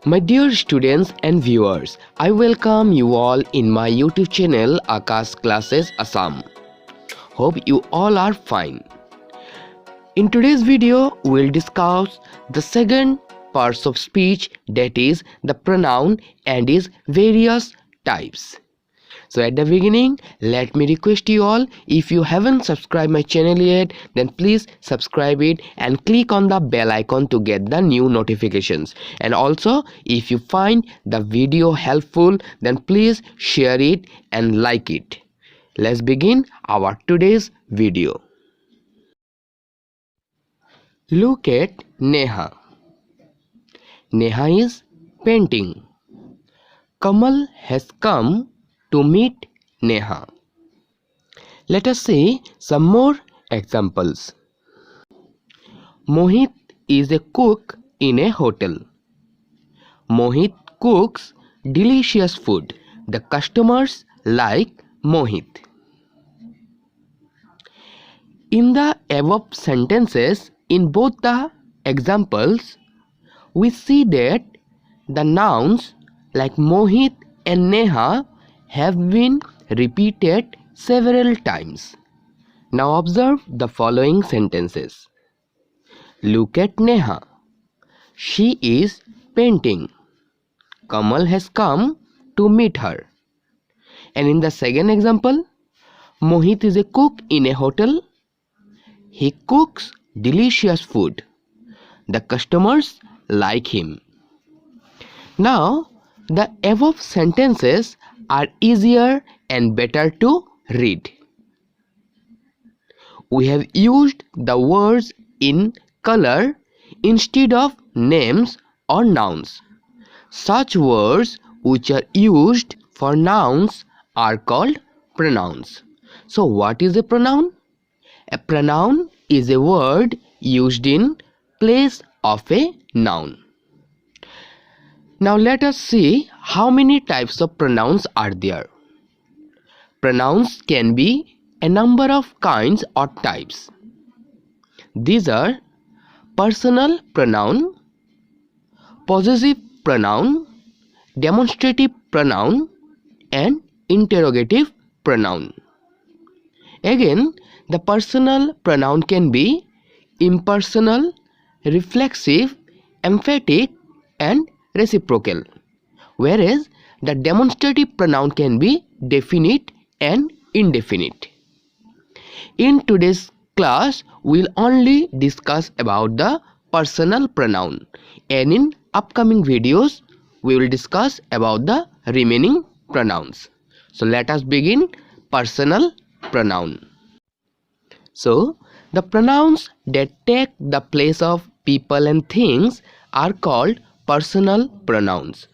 My dear students and viewers, I welcome you all in my YouTube channel Akash Classes Assam. Hope you all are fine. In today's video, we'll discuss the second parts of speech, that is the pronoun and its various types. So at the beginning, let me request you all, if you haven't subscribed my channel yet, then please subscribe it and click on the bell icon to get the new notifications. And also, if you find the video helpful, then please share it and like it. Let's begin our today's video. Look at Neha. Neha is painting. Kamal has come to meet Neha. Let us see some more examples. Mohit is a cook in a hotel. Mohit cooks delicious food. The customers like Mohit. In the above sentences, in both the examples, we see that the nouns like Mohit and Neha have been repeated several times. Now observe the following sentences. Look at Neha. She is painting. Kamal has come to meet her. And in the second example, Mohit is a cook in a hotel. He cooks delicious food. The customers like him. Now, the above sentences are easier and better to read. We have used the words in color instead of names or nouns. Such words which are used for nouns are called pronouns. So what is a pronoun? A pronoun is a word used in place of a noun. Now let us see how many types of pronouns are there. Pronouns can be a number of kinds or types. These are personal pronoun, possessive pronoun, demonstrative pronoun, and interrogative pronoun. Again, the personal pronoun can be impersonal, reflexive, emphatic, and reciprocal, whereas the demonstrative pronoun can be definite and indefinite. In today's class, we'll only discuss about the personal pronoun, and in upcoming videos, we will discuss about the remaining pronouns. So let us begin personal pronoun. So the pronouns that take the place of people and things are called personal pronouns.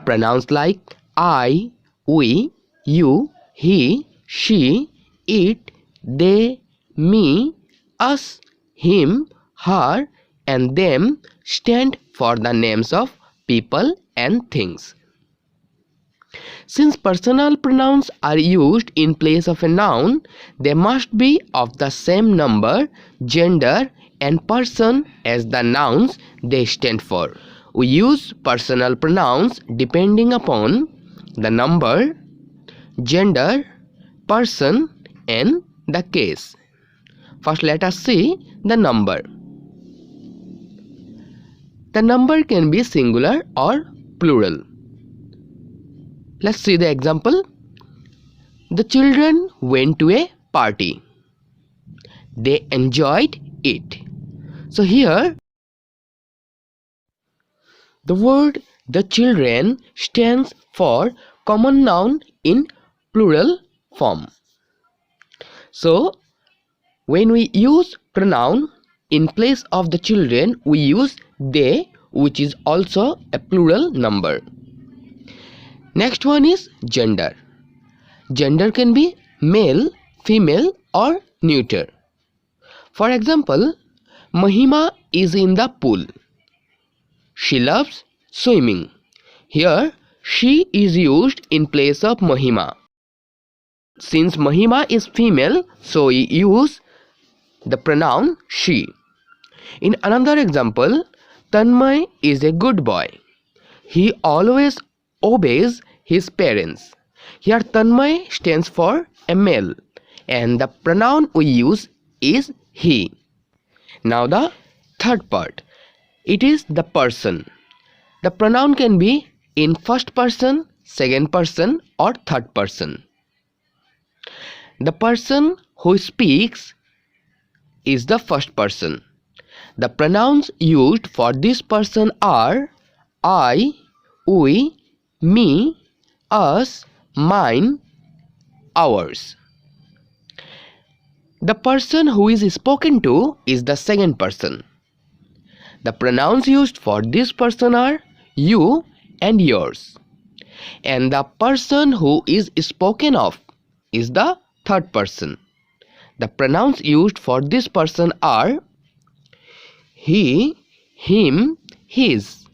Pronouns like I, we, you, he, she, it, they, me, us, him, her, and them stand for the names of people and things. Since personal pronouns are used in place of a noun, they must be of the same number, gender, and person as the nouns they stand for. We use personal pronouns depending upon the number, gender, person, and the case. First, let us see the number. The number can be singular or plural. Let's see the example. The children went to a party. They enjoyed it. So here, the word the children stands for common noun in plural form. So when we use pronoun in place of the children, we use they, which is also a plural number. Next one is gender. Gender can be male, female, or neuter. For example, Mahima is in the pool. She loves swimming. Here, she is used in place of Mahima. Since Mahima is female, so we use the pronoun she. In another example, Tanmay is a good boy. he always obeys his parents. Here Tanmay stands for a male and the pronoun we use is he. Now the third part. It is the person. The pronoun can be in first person, second person or third person. The person who speaks is the first person. The pronouns used for this person are I, we, me, us, mine, ours. The person who is spoken to is the second person. The pronouns used for this person are you and yours. And the person who is spoken of is the third person. The pronouns used for this person are he, him, his,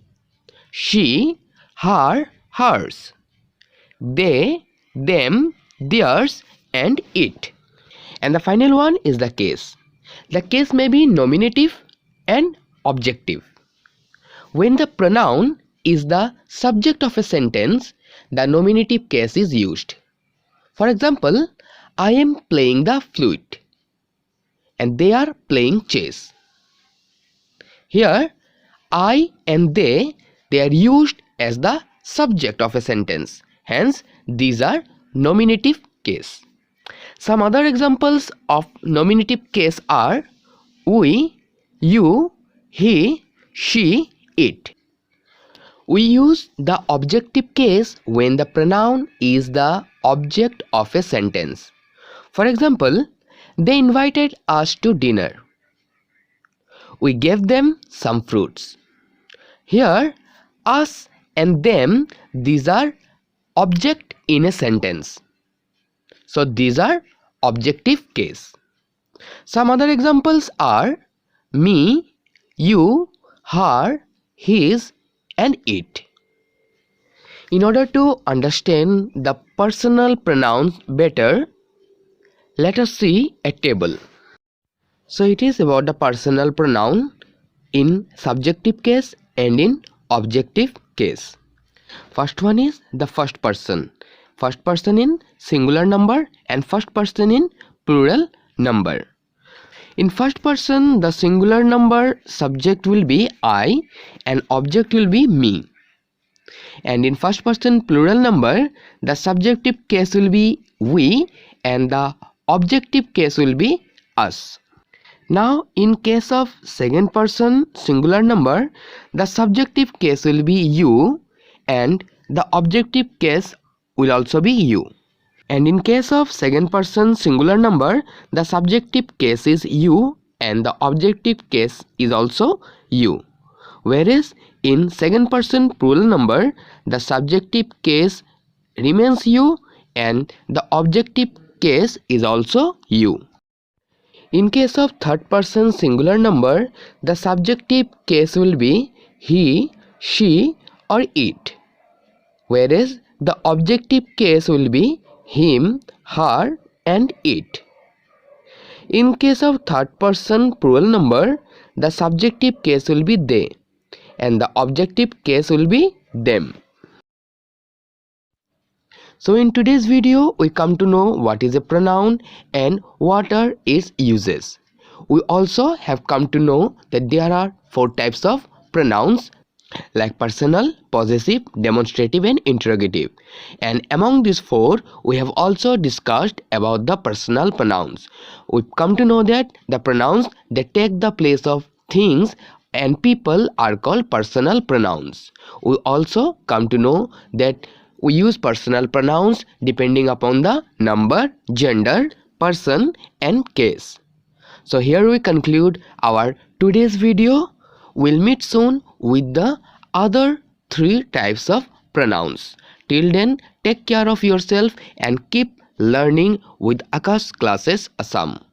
she, her, hers, they, them, theirs, and it. And the final one is the case. The case may be nominative and objective. When the pronoun is the subject of a sentence, the nominative case is used. For example, I am playing the flute and they are playing chess. Here, I and they are used as the subject of a sentence. Hence, these are nominative case. Some other examples of nominative case are we, you, he, she, it. We use the objective case when the pronoun is the object of a sentence. For example, they invited us to dinner. We gave them some fruits. Here, us and them, these are object in a sentence. So these are objective case. Some other examples are me, you, her, his, and it. In order to understand the personal pronouns better, let us see a table. So it is about the personal pronoun in subjective case and in objective case. First one is the first person. First person in singular number and first person in plural number. In first person, the singular number subject will be I and object will be me. And in first person plural number, the subjective case will be we and the objective case will be us. Now in case of second person singular number, the subjective case will be you and the objective case will also be you. And in case of second person singular number, the subjective case is you and the objective case is also you. Whereas in second person plural number, the subjective case remains you and the objective case is also you. In case of third person singular number, the subjective case will be he, she, or it. Whereas the objective case will be him, her, and it. In case of third person plural number, the subjective case will be they and the objective case will be them. So in today's video, we come to know what is a pronoun and what are its uses. We also have come to know that there are 4 types of pronouns like personal, possessive, demonstrative and interrogative. And among these 4, we have also discussed about the personal pronouns. We've come to know that the pronouns that take the place of things and people are called personal pronouns. We also come to know that we use personal pronouns depending upon the number, gender, person and case. So here we conclude our today's video. We'll meet soon with the other 3 types of pronouns. Till then, take care of yourself and keep learning with Akash Classes Assam.